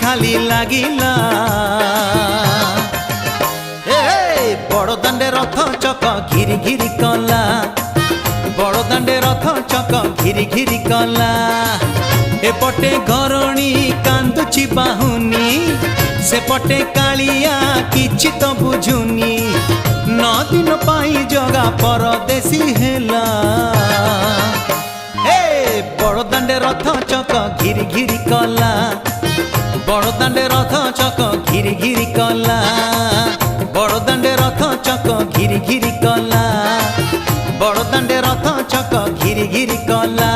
खाली लागिला बड़ दांडे रथ चक घिरी घिरी कला बड़ दांडे रथ चक घिरी घिरी कला एपटे घरणी कांदुची बाहुनी सेपटे कालिया किछि तो बुझुनी 9 दिन पाई जगा परदेसी हेला बड़ दांडे रथ चक घिरी घिरी कला बड़ दांडे रथ चक घिरी घिरी कला बड़ दांडे रथ चक घिरी घिरी कला बड़ दांडे रथ चक घिरी घिरी कला।